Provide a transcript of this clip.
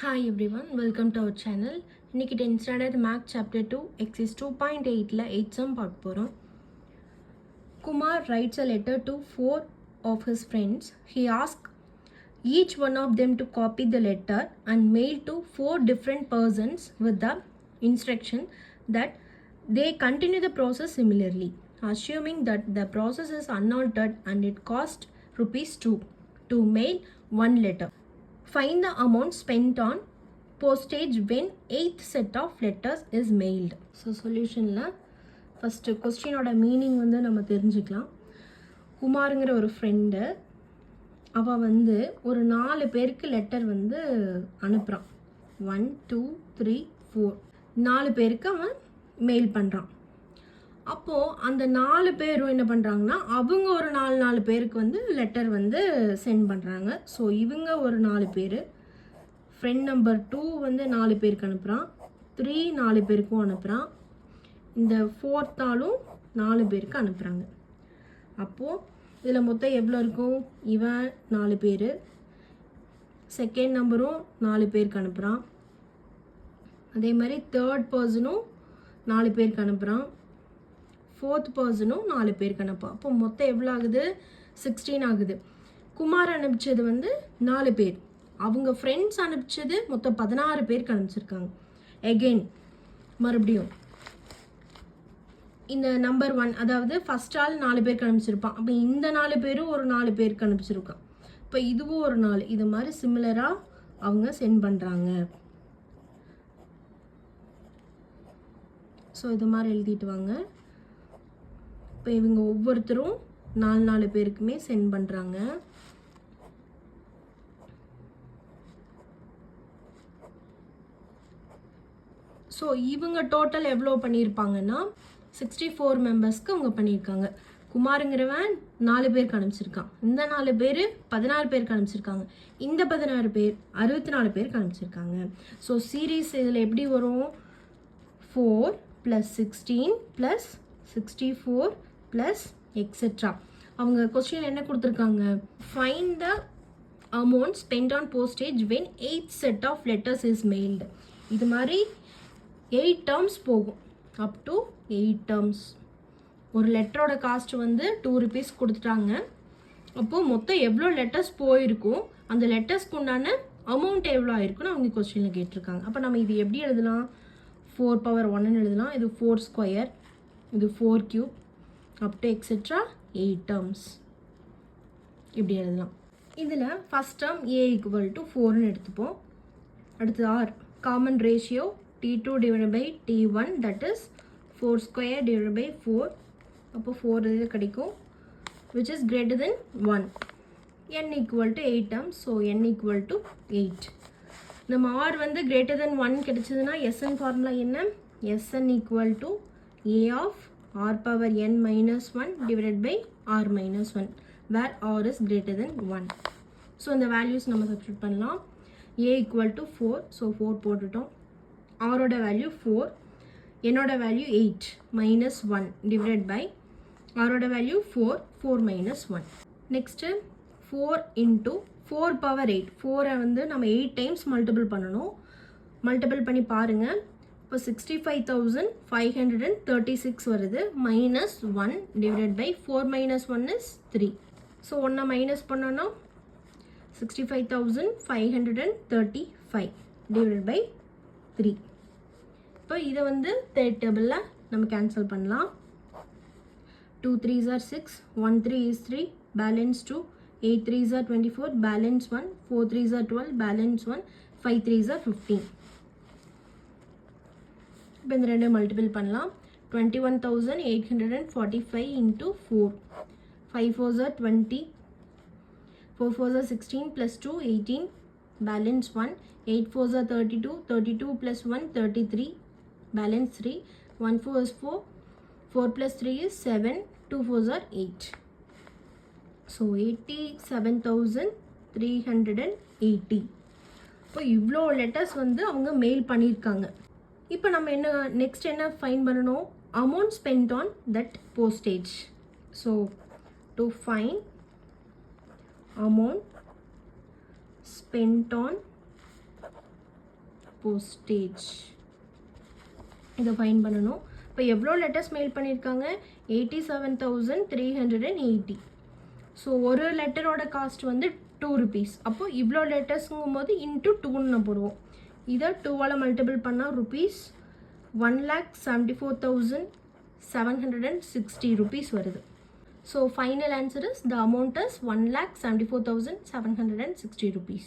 Hi everyone, welcome to our channel. இன்னைக்கு 10th standard math chapter 2 exercise 2.8ல 8 sum பார்க்க போறோம். Kumar writes a letter to 4 of his friends. He asks each one of them to copy the letter and mail to 4 different persons with the instruction that they continue the process similarly, assuming that the process is unaltered and it costs rupees 2 to mail one letter. Find the amount spent on postage when 8th set of letters is mailed. So சொல்யூஷனில் first கொஸ்டினோட meaning வந்து நம்ம தெரிஞ்சுக்கலாம். குமாருங்கிற ஒரு friend அவள் வந்து ஒரு 4 பேருக்கு லெட்டர் வந்து அனுப்புகிறான். 1 2 3 4 4 பேருக்கு அவன் மெயில் பண்ணுறான். அப்போது அந்த 4 பேரும் என்ன பண்ணுறாங்கன்னா அவங்க ஒரு 4 பேருக்கு வந்து லெட்டர் வந்து சென்ட் பண்ணுறாங்க. ஸோ இவங்க ஒரு 4 பேர், ஃப்ரெண்ட் நம்பர் 2 வந்து 4 பேருக்கு அனுப்புகிறான், 3 4 பேருக்கும் அனுப்புகிறான், இந்த 4th ஆளும் 4 பேருக்கு அனுப்புகிறாங்க. அப்போது இதில் மொத்தம் எவ்வளோ இருக்கும்? இவன் 4 பேர், செகண்ட் நம்பரும் 4 பேருக்கு அனுப்புகிறான், அதே மாதிரி தேர்ட் பர்சனும் 4 பேருக்கு அனுப்புகிறான், 4th பர்சனும் 4 பேருக்கு அனுப்பும். அப்போ மொத்தம் எவ்வளோ ஆகுது? 16 ஆகுது. குமார் அனுப்பிச்சது வந்து 4 பேர், அவங்க ஃப்ரெண்ட்ஸ் அனுப்பிச்சது மொத்தம் 16 பேருக்கு அனுப்பிச்சிருக்காங்க. எகெயின் மறுபடியும் இந்த நம்பர் 1, அதாவது ஃபஸ்ட் ஆள் 4 பேருக்கு அனுப்பிச்சிருப்பான். அப்போ இந்த 4 பேரும் ஒரு 4 பேருக்கு அனுப்பிச்சிருக்கான். இப்போ இதுவும் ஒரு 4, இது மாதிரி சிமிலராக அவங்க சென்ட் பண்ணுறாங்க. ஸோ இது மாதிரி எழுதிட்டு வாங்க. இப்போ இவங்க ஒவ்வொருத்தரும் 4 பேருக்குமே சென்ட் பண்ணுறாங்க. ஸோ இவங்க டோட்டல் எவ்வளோ பண்ணியிருப்பாங்கன்னா 64 மெம்பர்ஸ்க்கு அவங்க பண்ணியிருக்காங்க. குமாருங்கிறவன் 4 பேருக்கு அனுப்பிச்சிருக்கான், இந்த 4 பேர் 16 பேருக்கு அனுப்பிச்சிருக்காங்க, இந்த 16 பேர் 64 பேருக்கு அனுப்பிச்சிருக்காங்க. ஸோ சீரீஸ் இதில் எப்படி வரும்? 4 + 16 + 64 + எக்ஸெட்ரா. அவங்க கொஸ்டின் என்ன கொடுத்துருக்காங்க? Find the amount spent on postage when 8th set of letters is mailed. இது மாதிரி 8 டேர்ம்ஸ் போகும், அப் டு 8 டேர்ம்ஸ். ஒரு லெட்டரோட காஸ்ட் வந்து 2 rupees கொடுத்துட்டாங்க. அப்போது மொத்தம் எவ்வளோ லெட்டர்ஸ் போயிருக்கும், அந்த லெட்டர்ஸ்க்கு உண்டான அமௌண்ட் எவ்வளோ ஆயிருக்குன்னு அவங்க கொஸ்டினில் கேட்டிருக்காங்க. அப்போ நம்ம இது எப்படி எழுதலாம்? 4^1 எழுதலாம். இது 4 ஸ்கொயர், இது 4 cube, up to etcetera 8 terms இப்படி எழுதலாம். இதில் ஃபஸ்ட் டேர்ம் a = 4ன்னு எடுத்துப்போம். அடுத்து r common ratio T2/T1, that is 4^2/4. அப்போ 4 இது கிடைக்கும், which is greater than 1. n = 8 terms, so n = 8. நம்ம ஆர் வந்து கிரேட்டர் தென் 1 கிடைச்சதுன்னா எஸ்என் ஃபார்முலா என்ன? SN = a of r⁻n - 1 divided by r - 1, where r is greater than 1. So இந்த values நம்ம substitute பண்ணலாம். a = 4, ஸோ 4 போட்டுட்டோம். ஆரோட வேல்யூ 4, என்னோட வேல்யூ 8 - 1 divided by ஆரோட வேல்யூ 4, 4 - 1. நெக்ஸ்ட்டு 4 × 4^8. 4 வந்து நம்ம 8 டைம்ஸ் மல்டிபிள் பண்ணணும். மல்டிபிள் பண்ணி பாருங்கள். இப்போ 65,536 வருது. -1 divided by 4 - 1 is 3. So 1 minus பண்ணோன்னா 65,535 divided by 3. இப்போ இதை வந்து தேர்ட் டேபிளில் நம்ம கேன்சல் பண்ணலாம். 2 3s are 6, 1 3 is 3, balance 2, 8 3s are 24, balance 1, 4 3s are 12, balance 1, 5 3s are 15. இப்போ இந்த ரெண்டு மல்டிபிள் பண்ணலாம். 21,845 × 4, 5 4s are 20, 4 4s are 16 + 2 18, balance 1, 8 4s are 32, 32 + 1 33, balance 3, 1 4 is 4, 4 + 3 is 7, 2 4s are 8. So 87,380. இப்போ இவ்வளோ லெட்டர்ஸ் வந்து அவங்க மெயில் பண்ணியிருக்காங்க. இப்போ நம்ம நெக்ஸ்ட் என்ன ஃபைண்ட் பண்ணணும்? Amount spent on that postage. So to find amount spent on postage இதை ஃபைன் பண்ணணும். இப்போ எவ்வளோ லெட்டர்ஸ் மெயில் பண்ணியிருக்காங்க? 87,380. ஸோ ஒரு லெட்டரோட காஸ்ட் வந்து 2 rupees. அப்போ இவ்வளோ லெட்டர்ஸுங்கும் போது இன்ட்டு 2ன்னு போடுவோம். இதை 2ஆல் மல்டிபிள் பண்ணால் rupees 1,74,760 rupees வருது. So final answer is the amount is 1,74,760 rupees.